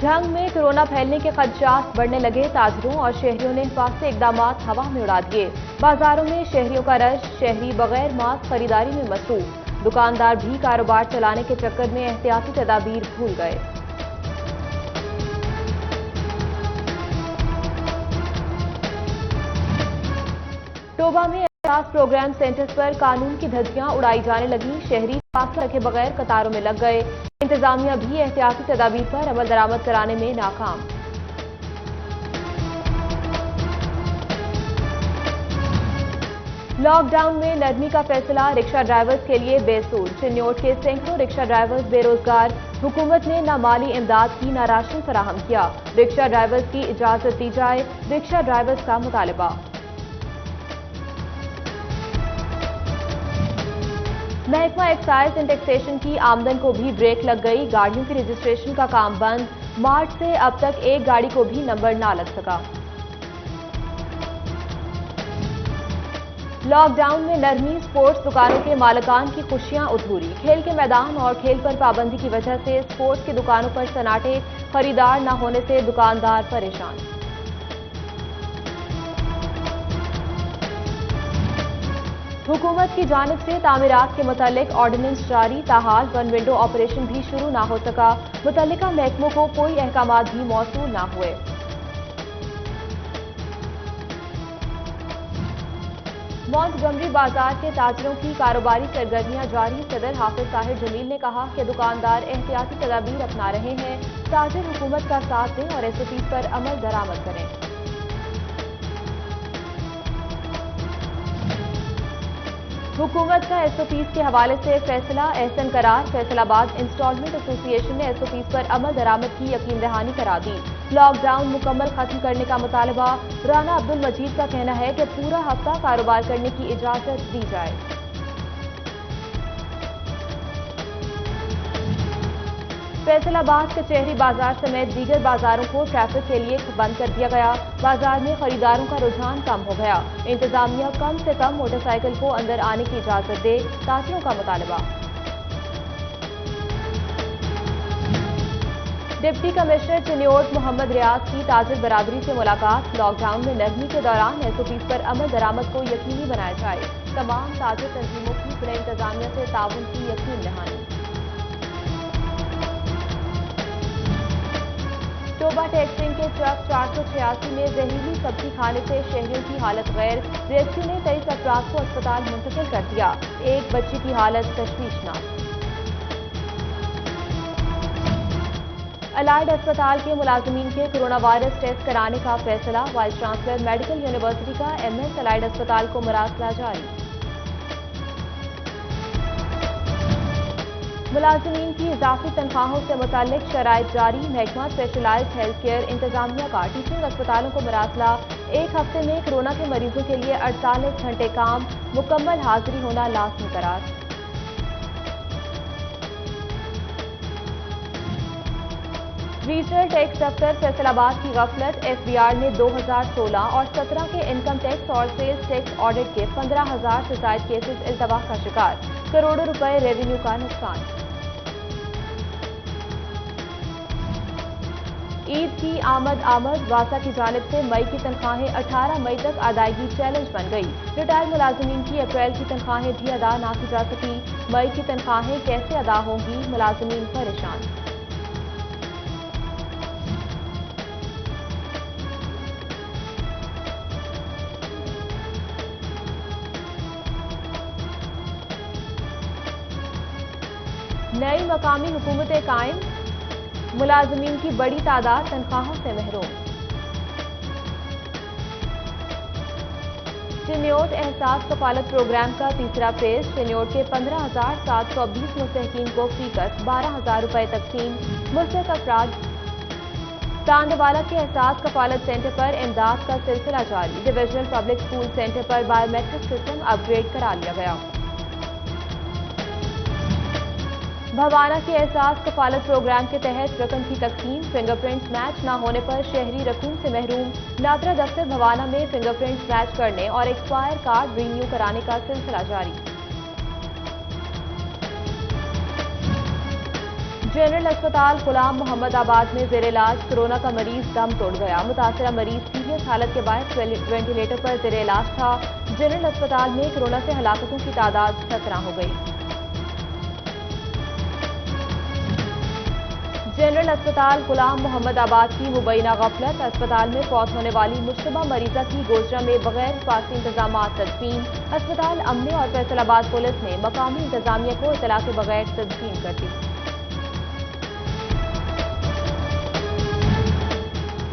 जंग में कोरोना फैलने के खदशात बढ़ने लगे। ताजरों और शहरियों ने हिफाजती इकदामात हवा में उड़ा दिए। बाजारों में शहरियों का रश, शहरी बगैर मास्क खरीदारी में मसरूफ। दुकानदार भी कारोबार चलाने के चक्कर में एहतियाती तदाबीर भूल गए। टोबा में एहसास प्रोग्राम सेंटर्स पर कानून की धज्जियां उड़ाई जाने लगी। शहरी फासला रखे बगैर कतारों में लग गए। इंतजामिया भी एहतियाती तदाबीर पर अमल दरामद कराने में नाकाम। लॉकडाउन में नरमी का फैसला रिक्शा ड्राइवर्स के लिए बेसूर। चिन्नौट के सैकड़ों रिक्शा ड्राइवर्स बेरोजगार। हुकूमत ने न माली इमदाद की न राशन फराहम किया। रिक्शा ड्राइवर्स की इजाजत दी जाए, रिक्शा ड्राइवर्स का मुतालबा। महकमा एक्साइज एंड टैक्सेशन की आमदन को भी ब्रेक लग गई। गाड़ियों की रजिस्ट्रेशन का काम बंद। मार्च से अब तक एक गाड़ी को भी नंबर ना लग सका। लॉकडाउन में नरमी, स्पोर्ट्स दुकानों के मालिकान की खुशियां अधूरी। खेल के मैदान और खेल पर पाबंदी की वजह से स्पोर्ट्स की दुकानों पर सन्नाटे। खरीदार न होने से दुकानदार परेशान। हुकूमत की जानिब से तामीरात के मुतालिक ऑर्डिनेंस जारी। ताहाल वन विंडो ऑपरेशन भी शुरू ना हो सका। मुतल्लिका महकमों को कोई अहकामात भी मौसूल ना हुए। मॉन्टगमरी बाजार के ताजरों की कारोबारी सरगर्मियां जारी। सदर हाफिज ताहिर जमील ने कहा कि दुकानदार एहतियाती तदाबीर अपना रहे हैं। ताजिर हुकूमत का साथ दें और एसओपी पर अमल दरामद करें। हुकूमत का एसओपीज के हवाले से फैसला एहसन करार। फैसलाबाद इंस्टॉलमेंट एसोसिएशन ने एसओपीज पर अमल दरामद की यकीन दहानी करा दी। लॉकडाउन मुकम्मल खत्म करने का मुतालबा। राना अब्दुल मजीद का कहना है कि पूरा हफ्ता कारोबार करने की इजाजत दी जाए। फैसलाबाद कचहरी बाजार समेत दीगर बाजारों को ट्रैफिक के लिए बंद कर दिया गया। बाजार में खरीदारों का रुझान कम हो गया। इंतजामिया कम से कम मोटरसाइकिल को अंदर आने की इजाजत दे, ताजिरों का मुतालबा। डिप्टी कमिश्नर चिन्नौट मोहम्मद रियाज की ताजिर बरादरी से मुलाकात। लॉकडाउन में नरमी के दौरान एसओपीज पर अमल दरामद को यकीनी बनाया जाए। तमाम ताजिर तंजीमों की जिला इंतजामिया से ताउन की यकीन दहानी। टोबा टैक्सिंग के ट्रक 486 में जहरीली सब्जी खाने से शहरियों की हालत गैर। रेस्क्यू ने 23 अफराद को अस्पताल मुंतकिल कर दिया। एक बच्ची की हालत तशवीशनाक। अलाइड अस्पताल के मुलाजमीन के कोरोना वायरस टेस्ट कराने का फैसला। वाइस चांसलर मेडिकल यूनिवर्सिटी का एमएस अलाइड अस्पताल को मुरासला जारी। मुलाजमीन की इजाफी तनख्वाहों से मुतालिक शराइत जारी। महकमा स्पेशलाइज्ड हेल्थ केयर इंतजामिया का टीचिंग अस्पतालों को मुरासला। एक हफ्ते में कोरोना के मरीजों के लिए 48 घंटे काम, मुकम्मल हाजिरी होना लाजमी करार। रीजनल टैक्स दफ्तर फैसलाबाद की गफलत। एफबीआर ने 2016 और 17 के इनकम टैक्स और सेल्स टैक्स ऑडिट के 15,000 से ज्यादा केसेस इल्तबाह का शिकार। करोड़ों रुपए रेवेन्यू का नुकसान। ईद की आमद वासा की जानिब से मई की तनख्वाहें 18 मई तक अदायगी चैलेंज बन गई। रिटायर्ड मुलाजमीन की अप्रैल की तनख्वाहें भी अदा ना की जा सकी। मई की तनख्वाहें कैसे अदा होंगी, मुलाजमीन परेशान। नई मकामी हुकूमतें कायम। मुलाजमीन की बड़ी तादाद तनख्वाहों से महरूम। चिन्नौट एहसास कफालत प्रोग्राम का तीसरा फेज। चिन्नौट के 15,720 मुस्तहकीन को फीकस 12,000 रुपए तकसीम। मुस्तहक अफराद। तांडवाला के एहसास कफालत सेंटर पर इमदाद का सिलसिला जारी। डिविजनल पब्लिक स्कूल सेंटर पर बायोमेट्रिक सिस्टम अपग्रेड करा लिया गया। भवाना के एहसास कफालत प्रोग्राम के तहत रकम की तकसीम। फिंगरप्रिंट्स मैच न होने पर शहरी रकूम से महरूम। नादरा दफ्तर भवाना में फिंगरप्रिंट्स मैच करने और एक्सपायर कार्ड रिन्यू कराने का सिलसिला जारी। जनरल अस्पताल गुलाम मोहम्मद आबाद में जेर इलाज कोरोना का मरीज दम तोड़ गया। मुतासरा मरीज सीरियस हालत के बाद वेंटिलेटर पर जेर इलाज था। जनरल अस्पताल में कोरोना से हलाकतों की तादाद 17 हो गई। जनरल अस्पताल गुलाम मोहम्मद आबाद की मुबैना गफलत। अस्पताल में फौत होने वाली मुश्तबा मरीजा की गोजरा में बगैर हिफाजती इंतजाम तदफीन। अस्पताल अमले और फैसलाबाद पुलिस ने मकामी इंतजामिया को इतला के बगैर तदफीन कर दी।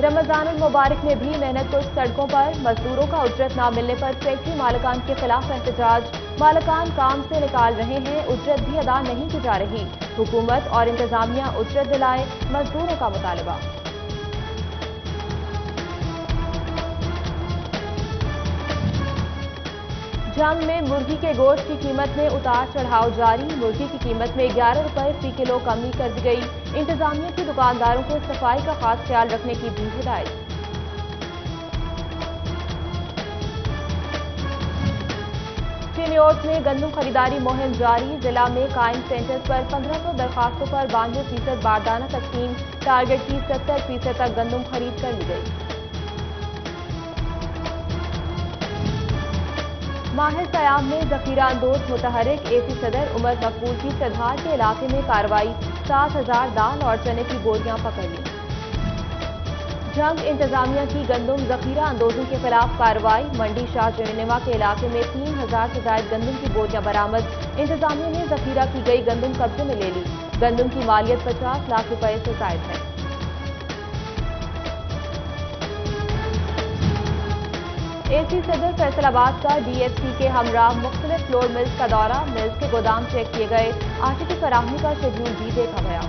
रमजानुल मुबारक में भी मेहनत कुछ सड़कों पर। मजदूरों का उजरत न मिलने पर फैक्ट्री मालिकान के खिलाफ एहतजाज। मालिकान काम से निकाल रहे हैं, उजरत भी अदा नहीं की जा रही। हुकूमत और इंतजामिया उजरत दिलाए, मजदूरों का मुतालबा। जंग में मुर्गी के गोश्त की कीमत में उतार चढ़ाव जारी। मुर्गी की कीमत में 11 रुपए फी किलो कमी कर दी गई। इंतजामिया की दुकानदारों को सफाई का खास ख्याल रखने की भी हिदायत। चिन्योट में गंदम खरीदारी मुहिम जारी। जिला में कायम सेंटर पर 1500 दरखास्तों पर 92% बारदाना तकसीम। टारगेट की 70% तक गंदम खरीद कर ली गई। माहिर सयाम में जखीरा अंदोज मुतहरिक एसी सदर उमर मकबूल की सदहार के इलाके में कार्रवाई। 7000 दाल और चने की बोरियां पकड़ ली। जंग इंतजामिया की गंदम जखीरा अंदोजों के खिलाफ कार्रवाई। मंडी शाह जनीनेवा के इलाके में 3000 से ज्यादा गंदम की बोरियां बरामद। इंतजामिया ने जखीरा की गई गंदम कब्जे में ले ली। गंदम की मालियत 50 लाख रुपए से जायद है। एसी सदर फैसलाबाद का डीएफसी के हमरा मुख्तलिफ फ्लोर मिल्स का दौरा। मिल्स के गोदाम चेक किए गए। आटे की फराहमी का शेड्यूल भी देखा गया।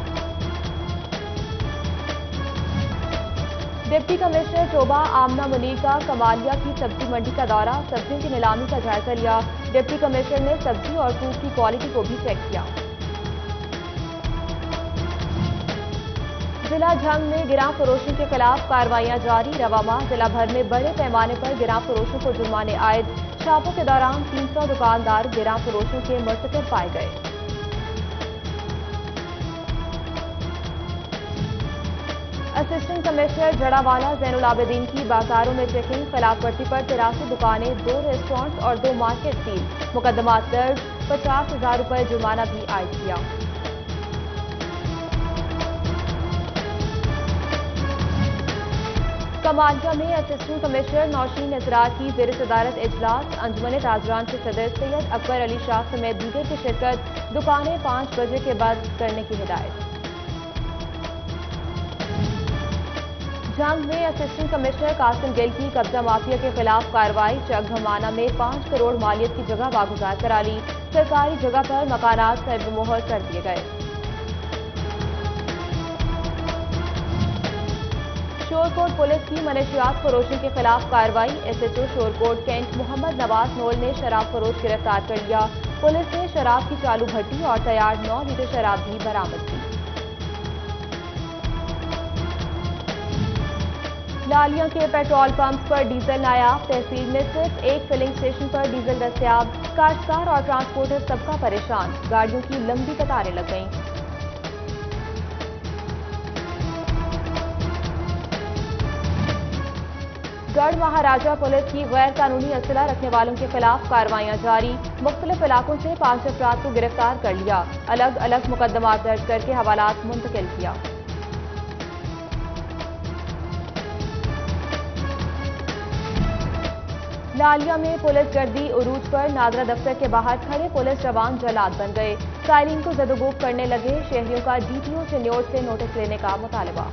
डिप्टी कमिश्नर चोबा आमना मुनीर का कमालिया की सब्जी मंडी का दौरा। सब्जियों की नीलामी का जायजा लिया। डिप्टी कमिश्नर ने सब्जी और फ्रूट की क्वालिटी को भी चेक किया। जिला झंग में गिरां फरोशों के खिलाफ कार्रवाइयां जारी। रवामा जिला भर में बड़े पैमाने पर गिरां फरोशों को जुर्माने आयद। छापों के दौरान 300 दुकानदार गिरां फरोशों के मुर्तकिब पाए गए। असिस्टेंट कमिश्नर जड़ावाला जैनुल आबिदीन की बाजारों में चेकिंग। खिलाफवर्जी पर 83 दुकानें, 2 रेस्टोरेंट्स और 2 मार्केट सील। मुकदमात दर्ज। 50,000 रुपए जुर्माना भी आयद किया। कमालिया में असिस्टेंट कमिश्नर नौशीन इसरार की ज़ेर सदारत इजलास। अंजुमन ताजरान के सदर सैयद अकबर अली शाह समेत दीगर की शिरकत। दुकानें 5 बजे के बाद करने की हिदायत। जंग में असिस्टेंट कमिश्नर कासिम गिल की कब्जा माफिया के खिलाफ कार्रवाई। चक धमाना में 5 करोड़ मालियत की जगह वागुजार करा ली। सरकारी जगह पर मकानात सर्वमोहर कर दिए गए। शोरकोट पुलिस की मनशियात फरोशों के खिलाफ कार्रवाई। एसएचओ शोरकोट कैंट मोहम्मद नवाज नोल ने शराब फरोश गिरफ्तार कर लिया। पुलिस ने शराब की चालू भट्टी और तैयार 9 लीटर शराब भी बरामद की। लालिया के पेट्रोल पंप पर डीजल नायाब। तहसील में सिर्फ एक फिलिंग स्टेशन पर डीजल दस्तयाब। काश्तकार और ट्रांसपोर्टर सबका परेशान। गाड़ियों की लंबी कतारें लग गईं। गढ़ महाराजा पुलिस की गैर कानूनी असला रखने वालों के खिलाफ कार्रवाइयां जारी। मुख्तलिफ इलाकों से 5 अफराद को गिरफ्तार कर लिया। अलग अलग मुकदमात दर्ज करके हवालात मुंतकिल किया। लालिया में पुलिस गर्दी उरूज पर नादरा दफ्तर के बाहर खड़े पुलिस जवान जलाद बन गए। साइलिन को जदोगूब करने लगे। शहरियों का डीटीओ चिन्योट से नोटिस लेने का मुतालबा।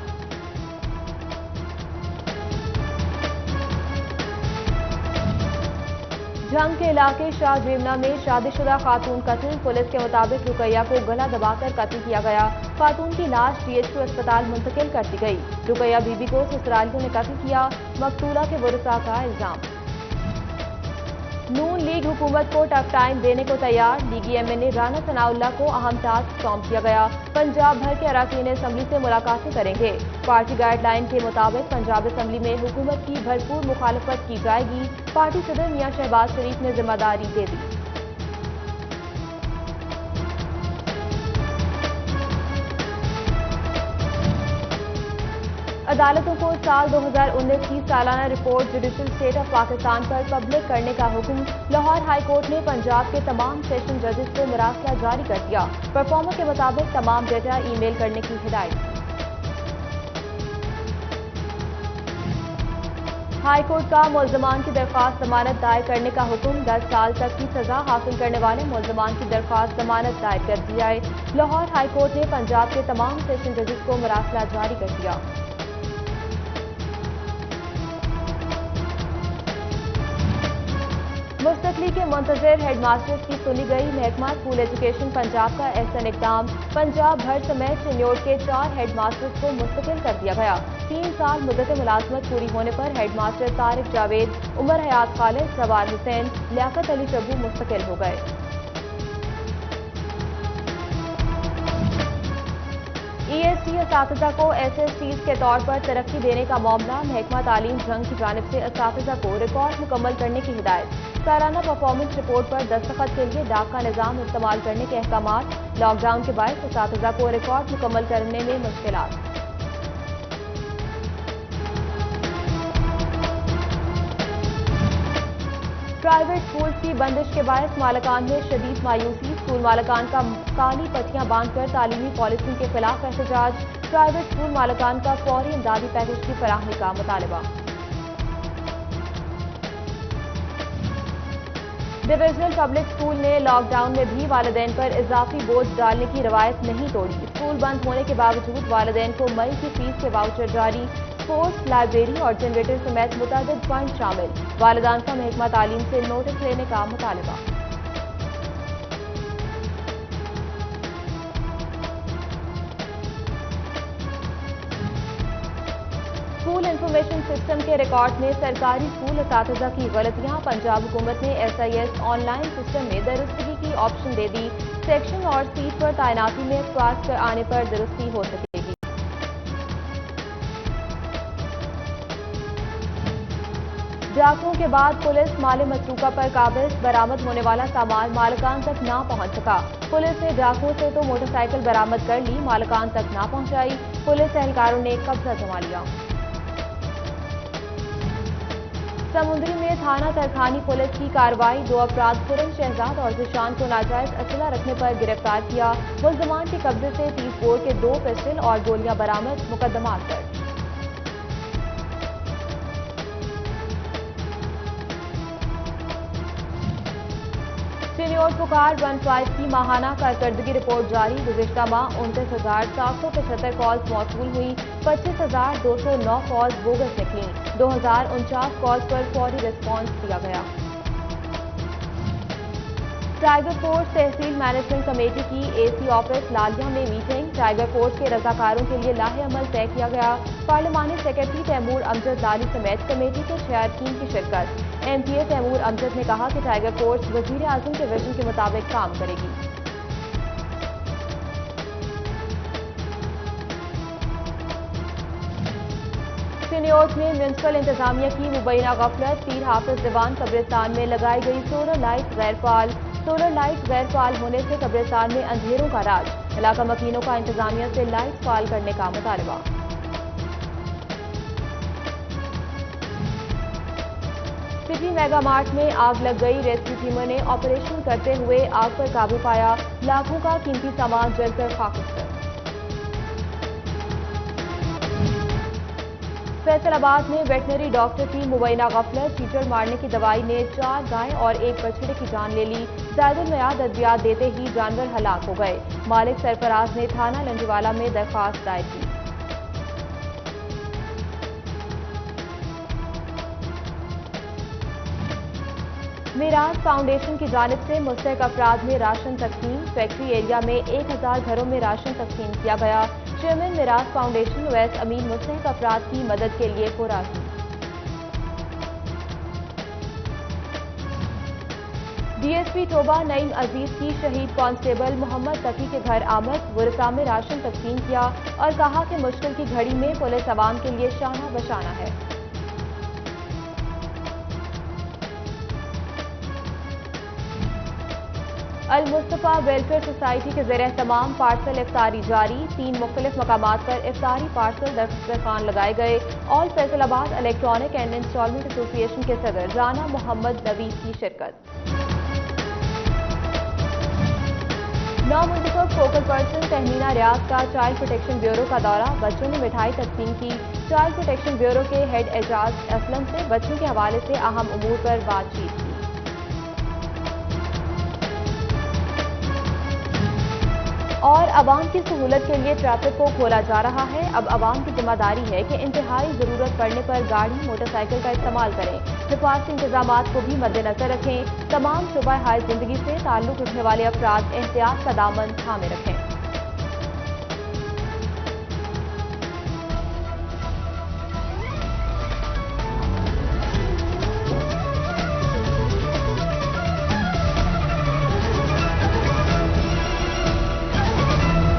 जंग के इलाके शाह जेवना में शादीशुदा खातून कत्ल। पुलिस के मुताबिक रुकैया को गला दबाकर कत्ल किया गया। खातून की लाश डीएचक्यू अस्पताल मुंतकिल कर दी गई। रुकैया बीबी को ससुरालियों ने कत्ल किया। मकतूला के वरसा का इल्जाम। नून लीग हुकूमत को टफ टाइम देने को तैयार। लीगी एमएनए राना सनाउल्लाह को अहम टास्क सौंप दिया गया। पंजाब भर के अरकान असम्बली से मुलाकातें करेंगे। पार्टी गाइडलाइन के मुताबिक पंजाब असम्बली में हुकूमत की भरपूर मुखालफत की जाएगी। पार्टी सदर मियां शहबाज शरीफ ने जिम्मेदारी दे दी। عدالتوں کو سال 2019 کی سالانہ report judicial state of Pakistan per public کرنے کا حکم۔ لاہور ہائی کورٹ نے پنجاب کے تمام سیشن ججز کو مراسلہ جاری کر دیا۔ پرفارمر کے مطابق تمام ڈیٹا ای میل کرنے کی ہدایت کی۔ ہائی کورٹ کا ملزمان کی درخواست ضمانت دائر کرنے کا حکم۔ 10 سال تک کی سزا حاصل کرنے والے ملزمان کی درخواست ضمانت دائر کر دی جائے۔ لاہور ہائی کورٹ نے پنجاب کے تمام سیشن ججز کو مراسلہ جاری کر دیا۔ مستقلی کے منتظر ہیڈ ماسٹرز کی سنی گئی۔ محکمہ اسکول ایجوکیشن پنجاب کا احسن اقدام۔ پنجاب بھر سمیت شنیور کے 4 ہیڈ ماسٹرز کو مستقل کر دیا گیا۔ 3 سال مدت ملازمت پوری ہونے پر ہیڈ ماسٹر طارق جاوید، عمر حیات خالد، سوار حسین، لیاقت علی شبو مستقل ہو گئے۔ ای ایس ٹی اساتذہ کو ایس ایس ٹیز کے طور پر ترقی دینے کا معاملہ۔ محکمہ تعلیم جنگ کی جانب سے اساتذہ کو ریکارڈ مکمل کرنے کی ہدایت۔ سالانہ پرفارمنس رپورٹ پر دستخط کے لیے ڈاک کا نظام استعمال کرنے کے احکامات۔ لاک ڈاؤن کے باعث اساتذہ کو ریکارڈ مکمل کرنے میں مشکلات۔ پرائیویٹ اسکولز کی بندش کے باعث مالکان میں شدید مایوسی۔ اسکول مالکان کا کالی پٹیاں باندھ کر تعلیمی پالیسی کے خلاف احتجاج۔ پرائیویٹ اسکول مالکان کا فوری امدادی پیکج کی فراہمی کا مطالبہ۔ ڈویژنل پبلک اسکول نے لاک ڈاؤن میں بھی والدین پر اضافی بوجھ ڈالنے کی روایت نہیں توڑی۔ اسکول بند ہونے کے باوجود والدین کو مئی کی فیس کے واؤچر جاری۔ اسپورٹس، لائبریری اور جنریٹر سمیت متعدد فنڈ شامل۔ والدین کا محکمہ تعلیم سے نوٹس لینے کا مطالبہ۔ اسکول انفارمیشن سسٹم کے ریکارڈ میں سرکاری اسکول اساتذہ کی غلطیاں۔ پنجاب حکومت نے S I S on line system میں درستگی کی آپشن دے دی۔ سیکشن اور سیٹ پر تعیناتی میں فاسٹ کر آنے پر درستی ہو سکے گی۔ ڈاکوں کے بعد پولیس مال مسروقہ پر قابض۔ برآمد ہونے والا سامان مالکان تک نہ پہنچ سکا۔ پولیس نے ڈاکوں سے تو موٹر سائیکل برآمد کر لی، مالکان تک نہ پہنچائی۔ پولیس اہلکاروں نے قبضہ جما لیا۔ سمندری میں تھانہ ترکھانی پولیس کی کارروائی۔ 2 افراد خرم شہزاد اور ذیشان کو ناجائز اسلحہ رکھنے پر گرفتار کیا۔ ملزمان کے قبضے سے 30 بور کے 2 پسٹل اور گولیاں برآمد۔ مقدمات درج۔ شنیور پکار 15 کی ماہانہ کارکردگی رپورٹ جاری۔ گزشتہ ماہ 29,775 کالز موصول ہوئی۔ 25,209 کالز بوگس نکلیں۔ 2,049 کالز پر فوری ریسپانس دیا گیا۔ ٹائیگر فورس تحصیل مینجمنٹ کمیٹی کی اے سی آفس لالیہ میں میٹنگ۔ ٹائیگر فورس کے رضاکاروں کے لیے لاہ عمل طے کیا گیا۔ پارلیمانی سیکرٹری تیمور امجد لالی سمیت کمیٹی کے 6 ارکین کی شرکت۔ ایم پی اے تیمور امجد نے کہا کہ ٹائیگر فورس وزیر اعظم کے ویژن کے مطابق کام کرے گی۔ شنیور میں میونسپل انتظامیہ کی مبینہ غفلت۔ پیر حافظ دیوان قبرستان میں لگائی گئی سولر لائٹ غیر فعال۔ سولر لائٹ غیر فعال ہونے سے قبرستان میں اندھیروں کا راج۔ علاقہ مکینوں کا انتظامیہ سے لائٹ فعال کرنے کا مطالبہ۔ سٹی میگا مارٹ میں آگ لگ گئی۔ ریسکیو ٹیموں نے آپریشن کرتے ہوئے آگ پر قابو پایا۔ لاکھوں کا قیمتی سامان جل کر خاکستر۔ فیصل آباد میں ویٹنری ڈاکٹر کی مبینہ غفلت۔ چیچڑ مارنے کی دوائی نے 4 گائے اور 1 بچڑے کی جان لے لی۔ زائد المیعاد ادویات دیتے ہی جانور ہلاک ہو گئے۔ مالک سرفراز نے تھانہ لنجوالا میں درخواست دائر کی۔ میراث فاؤنڈیشن کی جانب سے مستحق افراد میں راشن تقسیم۔ فیکٹری ایریا میں 1000 گھروں میں راشن تقسیم کیا گیا۔ چیئرمین میراث فاؤنڈیشن اویس امین مستحق افراد کی مدد کے لیے پرعزم۔ ڈی ایس پی ٹوبہ نعیم عزیز کی شہید کانسٹیبل محمد تقی کے گھر آمد۔ ورثاء میں راشن تقسیم کیا اور کہا کہ مشکل کی گھڑی میں پولیس عوام کے لیے شانہ بشانہ ہے۔ المصطفیٰ ویلفیئر سوسائٹی کے زیر اہتمام پارسل افطاری جاری، 3 مختلف مقامات پر افطاری پارسل دسترخوان لگائے گئے۔ آل فیصل آباد الیکٹرانک اینڈ انسٹالمنٹ ایسوسی ایشن کے صدر رانا محمد نوید کی شرکت۔ نامنتخب فوکل پرسن تہمینہ ریاض کا چائلڈ پروٹیکشن بیورو کا دورہ، بچوں نے مٹھائی تقسیم کی۔ چائلڈ پروٹیکشن بیورو کے ہیڈ اعجاز اسلم سے بچوں کے حوالے سے اہم امور پر بات چیت کی۔ اور عوام کی سہولت کے لیے ٹریفک کو کھولا جا رہا ہے۔ اب عوام کی ذمہ داری ہے کہ انتہائی ضرورت پڑنے پر گاڑی موٹر سائیکل کا استعمال کریں۔ حفاظتی انتظامات کو بھی مد نظر رکھیں۔ تمام شعبہ ہائے زندگی سے تعلق رکھنے والے افراد احتیاط کا دامن تھامے رکھیں۔